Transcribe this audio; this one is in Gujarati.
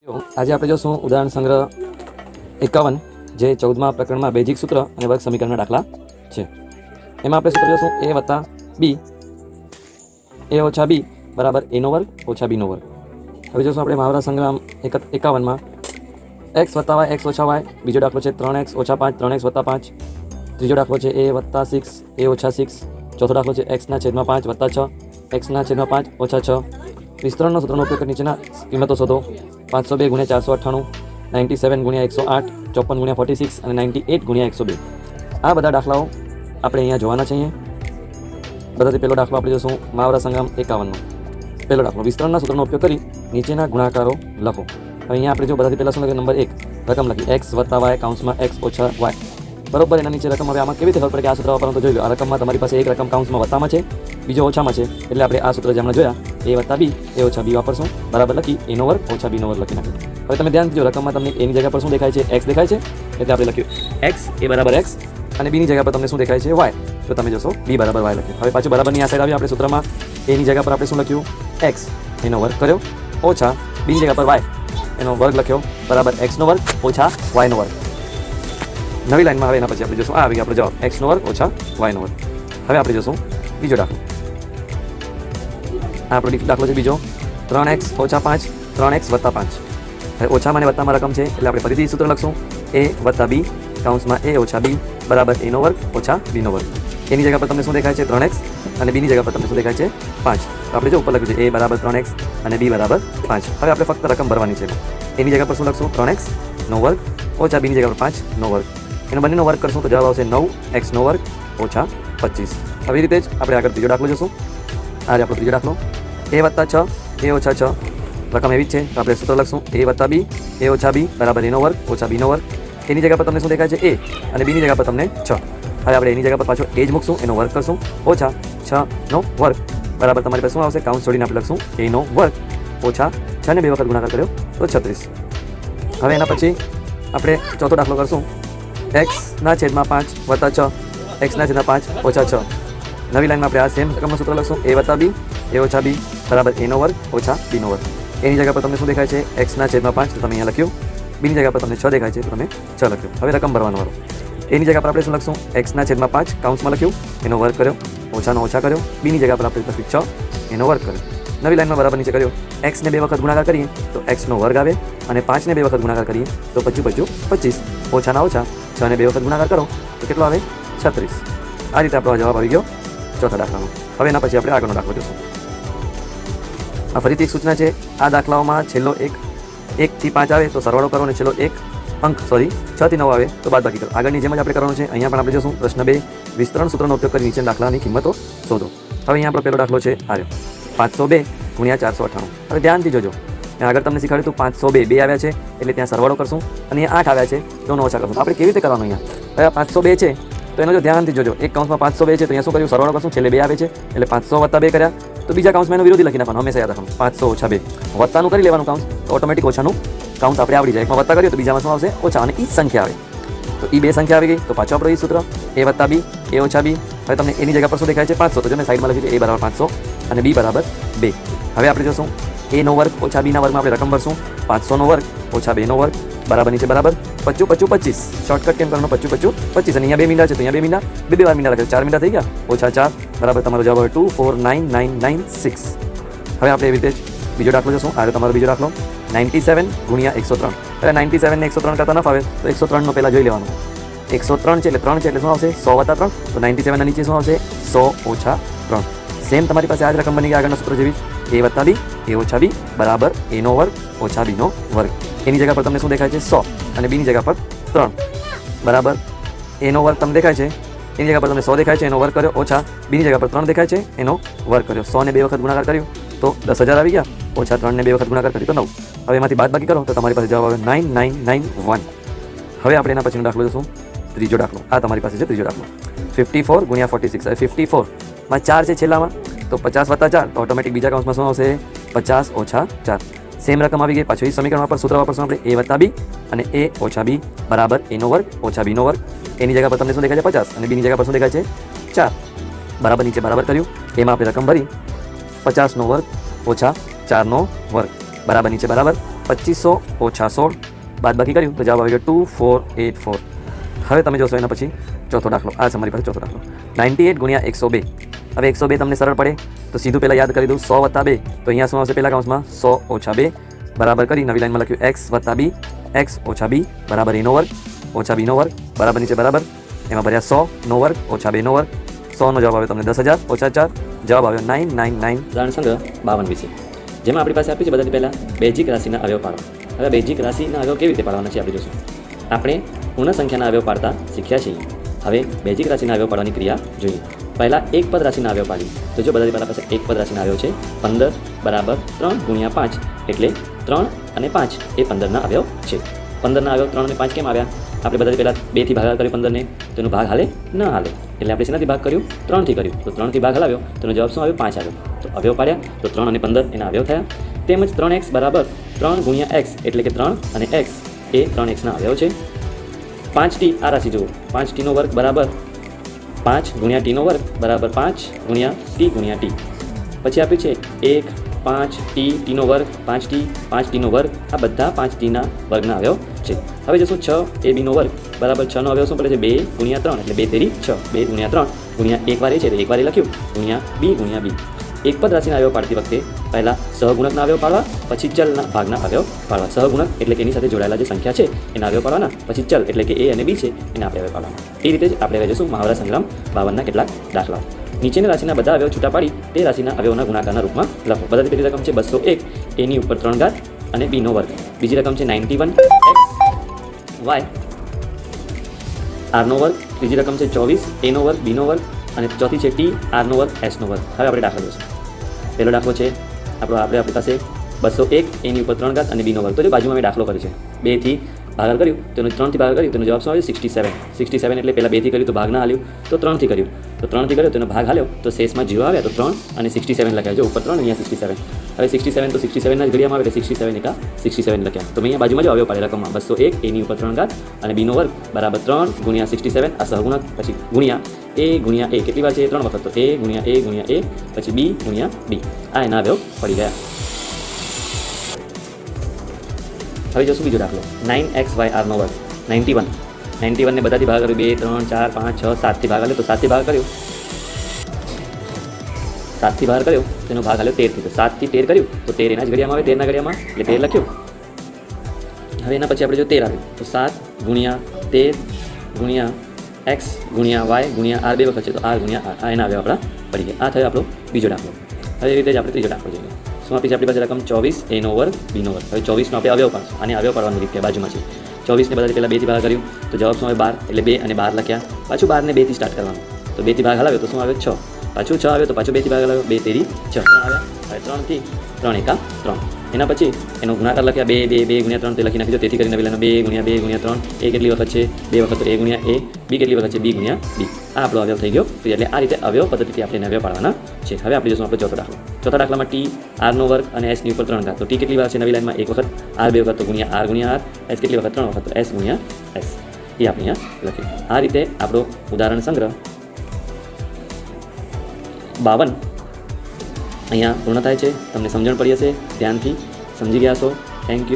આજે આપણે જોશું ઉદાહરણ સંગ્રહ 51 જે 14મા પ્રકરણમાં બેઝિક સૂત્ર અને વર્ગ સમીકરણના દાખલા છે. એમાં આપણે સૂત્ર જોશું a વત્તા b a ઓછા b બરાબર a નો વર્ગ ઓછા b નો વર્ગ. હવે જોશું આપણે મહાવરા સંગ્રહ 51માં x વત્તા y x ઓછા y, બીજો દાખલો છે 3x ઓછા 5 3x વત્તા 5, ત્રીજો દાખલો છે a વત્તા 6 a ઓછા 6, ચોથો દાખલો છે x ના છેદમાં 5 વત્તા 6 x ના છેદમાં 5 ઓછા 6. વિસ્તરણનો સૂત્રનો ઉપયોગ કરી નીચેના કિંમતો શોધો. 502 ગુણ્યા 498, 97 ગુણ્યા 108, 54 ગુણ્યા 46 અને 98 ગુણ્યા 102. આ બધા દાખલાઓ આપણે અહીંયા જોવાના છે. બધાથી પહેલો દાખલો આપણે જોશું મહાવરા સંગ્રહ 51નો. પહેલો દાખલો, વિસ્તરણના સૂત્રનો ઉપયોગ કરી નીચેના ગુણાકારો લખો. હવે અહીંયા આપણે જો બધાથી પહેલાં શું લખીએ? નંબર 1 રકમ લખી x વત્તા y કૌંસમાં x ઓછા y બરોબર. એના નીચે રકમ. હવે આમાં કેવી રીતે ખબર પડે કે આ સૂત્ર વાપરવાનું? તો જોઈ લો, આ રકમમાં તમારી પાસે એક રકમ કૌંસમાં વત્તામાં છે, બીજો ઓછામાં છે, એટલે આપણે આ સૂત્ર જે હમણાં જોયા a વત્તા b a ઓછા b વાપરશું. બરાબર લખી a નો વર્ગ ઓછા b નો વર્ગ લખી નાખ્યું. હવે તમે ધ્યાન દીજો, રકમમાં તમને a ની જગ્યા પર શું દેખાય છે? x દેખાય છે, એટલે આપણે લખ્યું x a બરાબર x અને b ની જગ્યા પર તમને શું દેખાય છે? y. તો તમે જોશો b બરાબર y લખ્યું. હવે પાછું બરાબરની આ સાઈડ આવી આપણે સૂત્રમાં a ની જગ્યા પર આપણે શું લખ્યું? x એનો વર્ગ કર્યો ઓછા b ની જગ્યા પર y એનો વર્ગ લખ્યો બરાબર x નો વર્ગ ઓછા y નો વર્ગ. નવી લાઈનમાં હવે એના પછી આપણે જોશું આ આવી આપણો જવાબ x નો વર્ગ ઓછા y નો વર્ગ. હવે આપણે જોશું બીજો દાખલો. આ આપણો દાખલો છે બીજો 3x ઓછા 5 3x વત્તા 5. હવે ઓછામાં અને વત્તામાં રકમ છે, એટલે આપણે ફરીથી સૂત્ર લખશું a વત્તા b કૌંસમાં a ઓછા b બરાબર a નો વર્ગ ઓછા b નો વર્ગ. એની જગ્યા પર તમને શું દેખાય છે? 3x અને b ની જગ્યા પર તમને શું દેખાય છે? 5. તો આપણે જો ઉપર લખ્યું છે a બરાબર 3x અને b બરાબર 5. હવે આપણે ફક્ત રકમ ભરવાની છે. એની જગ્યા પર શું લખશું? 3x નો વર્ગ ઓછા b ની જગ્યા પર 5 નો વર્ગ. એનો બંનેનો વર્ગ કરશું તો જવાબ આવશે 9x નો વર્ગ ઓછા 25. આવી રીતે જ આપણે આગળ ત્રીજો દાખલો જોશું. આ આપણો ત્રીજો દાખલો a વત્તા 6 a ઓછા 6 રકમ એવી જ છે, તો આપણે સૂત્ર લખશું a વત્તા b a ઓછા b બરાબર a નો વર્ગ ઓછા b નો વર્ગ. એની જગ્યા પર તમને શું દેખાય છે? a અને b ની જગ્યા પર તમને 6. હવે આપણે એની જગ્યા પર પાછો a જ મૂકશું, એનો વર્ગ કરશું ઓછા 6 નો વર્ગ બરાબર તમારી પાસે શું આવશે? કાઉન્સ છોડીને આપણે લખશું a નો વર્ગ ઓછા 6 ને 2 વખત ગુણાકાર કર્યો તો 36. હવે એના પછી આપણે ચોથો દાખલો કરશું x ના છેદમાં 5 વત્તા 6 x ના છેદમાં 5 ઓછા 6. નવી લાઈનમાં આપણે આ સેમ રકમનું સૂત્ર લખશું a વત્તા b a ઓછા b બરાબર a નો વર્ગ ઓછા b નો વર્ગ. એની જગ્યા પર તમને શું દેખાય છે? x ના છેદમાં 5 તો તમે અહીંયા લખ્યું, b ની જગ્યા પર તમને 6 દેખાય છે તો તમે 6 લખ્યું. હવે રકમ ભરવાનો વારો. એની જગ્યા પર આપણે શું લખશું? x ના છેદમાં 5 કૌંસમાં લખ્યું, એનો વર્ગ કર્યો ઓછાનો ઓછા કર્યો, b ની જગ્યા પર આપણે લખ્યું 6 એનો વર્ગ કર્યો. નવી લાઈનમાં બરાબર નીચે કર્યો, x ને 2 વખત ગુણાકાર કરીએ તો x નો વર્ગ આવે અને 5 ને 2 વખત ગુણાકાર કરીએ તો 25 ઓછાના ઓછા 6 ને 2 વખત ગુણાકાર કરો તો કેટલો આવે? 36. આ રીતે આપણો જવાબ આવી ગયો ચોથા દાખલાનો. હવે એના પછી આપણે આગળનો દાખલો જોશું. આ ફરીથી એક સૂચના છે. આ દાખલાઓમાં છેલ્લો એક 1 થી 5 આવે તો સરવાળો કરો અને છેલ્લો એક અંક 6 થી 9 આવે તો બાદબાકી કરો. આગળની જેમ જ આપણે કરવાનું છે. અહીંયા પણ આપણે જોશું પ્રશ્ન 2 વિસ્તરણ સૂત્રનો ઉપયોગ કરી નીચેના દાખલાની કિંમતો શોધો. હવે અહીંયા આપણો પહેલો દાખલો છે આવ્યો 502 ગુણ્યા 498. હવે ધ્યાનથી જોજો, આગળ તમને શીખવાડ્યું હતું 502 2 આવ્યા છે એટલે ત્યાં સરવાળો કરશું અને અહીંયા 8 આવ્યા છે તો નો ઓછા કરશું. આપણે કેવી રીતે કરવાનું? અહીંયા હવે 502 છે તો એનો જો ધ્યાનથી જોજો, એક કૌંસમાં 502 છે તો અહીંયા શું કર્યું? સરવાળો કરશું, છેલ્લે 2 આવે છે એટલે 500 વત્તા 2 કર્યા તો બીજા કૌંસમાં એનો વિરોધી લખી નાખવાનું. હંમેશા યાદ રાખવાનું 500 ઓછા 2 વત્તાનું કરી લેવાનું કાઉન્સ તો ઓટોમેટિક ઓછાનું કાઉન્સ આપણે આવડી જાય. એકમાં વત્તા કરીએ તો બીજામાં શું આવશે? ઓછા. અને ઈ સંખ્યા આવે તો ઈ 2 સંખ્યા આવી ગઈ તો પાછો આપણો ઈ સૂત્ર a વત્તા b a ઓછા b. હવે તમને એની જગ્યા પર શું દેખાય છે? 500 તો જો મેં સાઈડમાં લખ્યું છે a બરાબર 500 અને b બરાબર 2. હવે આપણે જોશું a નો વર્ગ ઓછા b ના વર્ગમાં આપણે રકમ ભરશું 500 નો વર્ગ ઓછા 2 નો વર્ગ બરાબર નીચે બરાબર 25 25. શોર્ટકટ કેમ કરવાનું? 25 25 અને અહીંયા 2 મીંડા છે તો અહીંયા 2 મીંડા 2 વાર મીંડા લખે 4 મીંડા થઈ ગયા ઓછા 4 બરાબર તમારો જવાબ હવે 249996. હવે આપણે એવી રીતે જ બીજો દાખલો જોશું. આ તમારો બીજો દાખલો 97 ગુણ્યા 103. એટલે 97 ને 103 કરતા ન ફાવે તો 103 નો પહેલાં જોઈ લેવાનું. 103 છે એટલે 3 છે એટલે શું આવશે? 100 વત્તા 3 તો 97 ના નીચે શું આવશે? 100 ઓછા 3. સેમ તમારી પાસે આ જ રકમ બની ગઈ આગળના સૂત્ર જેવી a વત્તા b a ઓછા b બરાબર a નો વર્ગ ઓછા b નો વર્ગ. એની જગ્યા પર તમને શું દેખાય છે? 100 અને b ની જગ્યા પર 3 બરાબર a નો વર્ગ તમને દેખાય છે. એની જગ્યા પર તમને 100 દેખાય છે એનો વર્ગ કર્યો ઓછા b ની જગ્યા પર 3 દેખાય છે એનો વર્ગ કર્યો. 100 ને 2 વખત ગુણાકાર કર્યો તો 10,000 આવી ગયા ઓછા 3 ને 2 વખત ગુણાકાર કર્યો તો 9. હવે એમાંથી બાદબાકી કરો તો તમારી પાસે જવાબ આવે 9991. હવે આપણે એના પછીનો દાખલો જોશું. ત્રીજો દાખલો આ તમારી પાસે છે ત્રીજો દાખલો 54 ગુણ્યા 46. હવે 54 માં 4 છે છેલ્લામાં તો 50 વત્તા 4 તો ઓટોમેટિક બીજા કાઉન્સમાં શું આવશે? 50 ઓછા 4. સેમ રકમ આવી ગઈ. પાછું એ સમીકરણ પર સૂત્ર વાપરશું આપણે a વત્તા b અને a ઓછા b બરાબર a નો વર્ગ ઓછા b નો વર્ગ. એની જગ્યા પર તમને શું દેખાય છે? 50 અને b ની જગ્યા પર શું દેખાય છે? 4 બરાબર નીચે બરાબર કર્યું. એમાં આપણે રકમ ભરી 50 નો વર્ગ ઓછા 4 નો વર્ગ બરાબર નીચે બરાબર 2500 ઓછા 16 બાદબાકી કર્યું તો જવાબ આવી ગયો 2484. હવે તમે જોશો એના પછી ચોથો દાખલો. આ તમારી પાસે ચોથો દાખલો 98 ગુણ્યા 102. હવે 102 તમને સરળ પડે તો સીધું પહેલાં યાદ કરી દઉં 100 વત્તા 2 તો અહીંયા શું આવશે પહેલાં કૌંસમાં 100 ઓછા 2 બરાબર કરી નવી લાઈનમાં લખ્યું x વત્તા b x ઓછા b બરાબર એનો વર્ગ ઓછા બીનો વર્ગ બરાબર નીચે બરાબર એમાં ભર્યા 100 નો વર્ગ ઓછા 2 નો વર્ગ 100નો જવાબ આવ્યો તમને 10,000 ઓછા 4 જવાબ આવ્યો 999. ઉદાહરણ સંગ્રહ 52 વિશે જેમાં આપણી પાસે આપ્યું છે બધાથી પહેલાં બેઝિક રાશિના અવયવ પાડો. હવે બેઝિક રાશિના અવયવ કેવી રીતે પાડવાના છે આપણે જોશું. આપણે પૂર્ણ સંખ્યાના અવયવ પાડતા શીખ્યા છીએ. હવે બેઝિક રાશિના અવયવ પાડવાની ક્રિયા જોઈએ. પહેલાં એક પદ રાશિના અવયવ પાડી તો જો બધાથી પહેલાં પાસે એક પદ રાશિના અવયવ છે 15 બરાબર 3 ગુણ્યા 5 એટલે 3 અને 5 એ 15ના અવયવ છે. 15ના અવયવ 3 અને 5 કેમ આવ્યા? આપણે બધાથી પહેલાં 2થી ભાગાકાર કર્યો 15ને તો એનો ભાગ હાલે ન હાલે એટલે આપણે શેનાથી ભાગ કર્યું 3થી કર્યું તો 3થી ભાગ હલાવ્યો તો એનો જવાબ શું આવ્યો 5 આવ્યો. તો અવયવ પાડ્યા તો 3 અને 15 એના અવયવ થયા. તેમજ 3x બરાબર 3 ગુણ્યા x એટલે કે 3 અને x એ 3xના અવયવ છે. 5t આ રાશિ જુઓ 5tનો વર્ગ બરાબર 5 ગુણ્યા tનો વર્ગ બરાબર 5 ગુણ્યા t ગુણ્યા t. પછી આપ્યું છે 1 5 tનો વર્ગ 5t 5tનો વર્ગ આ બધા 5tના વર્ગના અવયવ છે. હવે જશું 6 ab નો વર્ગ બરાબર 6નો અવયવ શું પડે છે 2 ગુણ્યા 3 એટલે 2 તેરી 6 2 ગુણ્યા 3 ગુણ્યા એક વાર એ છે તો એક વાર એ લખ્યું ગુણ્યા b. એક પદ રાશિના અવયવ પાડતી વખતે પહેલાં સહગુણકના અવયવ પાડવા પછી ચલના ભાગના અવયવ પાડવા. સહગુણક એટલે કે એની સાથે જોડાયેલા જે સંખ્યા છે એના અવયવ પાડવાના પછી ચલ એટલે કે a અને b છે એના આપણે અવયવ પાડવાના. એ રીતે જ આપણે હવે જશું મહાવરા સંગ્રામ 52ના કેટલાક દાખલાઓ. નીચેની રાશિના બધા અવયવ છૂટા પાડી તે રાશિના અવયવના ગુણાકારના રૂપમાં લખો. બધાથી પહેલી રકમ છે 201 એની ઉપર 3 ઘાત અને b નો વર્ગ. બીજી રકમ છે 91 x y r નો વર્ગ. ત્રીજી રકમ છે 24 a નો વર્ગ b નો વર્ગ અને ચોથી છે t r નો વર્ગ s નો વર્ગ. હવે આપણે દાખલા જોઈશું. પહેલો દાખલો છે આપણી પાસે 201 એની ઉપર 3 ઘાત અને b નો વર્ગ. તો જો બાજુમાં મેં દાખલો કર્યો છે 2 થી ભાગાકાર કર્યું તો 3 થી ભાગાકાર કર્યું તો જવાબ શું આવ્યો 67 એટલે પહેલાં 2 થી કર્યું તો ભાગ ના હાલ્યું તો 3 થી કર્યું તો એનો ભાગ હાલ્યો તો શેષમાં 0 આવ્યા તો 3 અને 67 લખ્યા. જો ઉપર 3 અહીંયા 67. હવે 67 તો 67 ના જ ઘડિયામાં આવે એટલે 67 એકા 67 લખ્યા. તો અહીંયા બાજુમાં જો અવયવ પાડે રકમમાં 201 એની ઉપર 3 ઘાત અને b નો વર્ગ બરાબર 3 ગુણ્યા 67 આ સહગુણક પછી ગુણ્યા a ગુણ્યા a કેટલી વાર છે 3 વખત તો a ગુણ્યા a પછી b ગુણ્યા b આ એના અવયવ પડી ગયા. હવે જોશું બીજો દાખલો 9xy r નો વર્ગ 91 ને બધાથી ભાગ કર્યો 2 3 4 5 6 7થી ભાગ કર્યો તો 7થી ભાગ કર્યો 7થી ભાગ કર્યો તેનો ભાગ હાલ્યો 13 થી તો 7 થી 13 કર્યું તો 13 એના જ ઘડિયામાં આવે 13 ના ઘડિયામાં એટલે 13 લખ્યું. હવે એના પછી આપણે જો 13 આવ્યું તો 7 ગુણ્યા 13 ગુણ્યા x ગુણ્યા y ગુણ્યા r બે વખત છે તો r ગુણ્યા r આ એના અવયવ આપણા પડી ગયા. આ થયો આપણો બીજો દાખલો. હવે એ રીતે જ આપણે ત્રીજો દાખલો જોઈએ. શું આપણી છે આપણી પાસે રકમ 24 a નો વર્ગ b નો વર્ગ. હવે 24નો આપણે અવયવ પાડશું અને અવયવ પાડવાની રીત બાજુમાં છે. 24ને બધાથી પહેલાં 2થી ભાગ કર્યું તો જવાબ શું આવે 12 એટલે 2 અને 12 લખ્યા. પાછું 12ને 2 થી સ્ટાર્ટ કરવાનું તો 2 થી ભાગ હલાવ્યો તો શું આવ્યો 6 પાછું 6 આવ્યો તો પાછું 2 થી ભાગ હલાવ્યો 2 તેરી 6 આવ્યા. હવે 3 થી 3 એકા 3 એના પછી એનો ગુણાકાર લખ્યા 2 2 2 ગુણ્યા 3 તે લખી નાખીજો. તેથી કરીને પહેલાં 2 ગુણ્યા 3 એ કેટલી વખત છે 2 વખત તો a ગુણ્યા a b કેટલી વખત છે b ગુણ્યા b આ આપણો અવયવ થઈ ગયો. તો એટલે આ રીતે અવયવ પદ્ધતિથી આપણે અવયવ પાડવાના છે. હવે આપણે જોશું આપણો ચોથો દાખલો. ચોથા દાખલામાં t r નો વર્ગ અને s ની ઉપર 3 ઘાત તો t કેટલી વાર છે નવી લાઈનમાં એક વખત r બે વખત તો ગુણ્યા r s કેટલી વખત 3 વખત તો s ગુણ્યા s એ આપણે અહીંયા લખ્યું. આ રીતે આપણો ઉદાહરણ સંગ્રહ 52 અહીંયા પૂર્ણ થાય છે. તમને સમજણ પડી હશે, ધ્યાનથી સમજી ગયા છો. Thank you.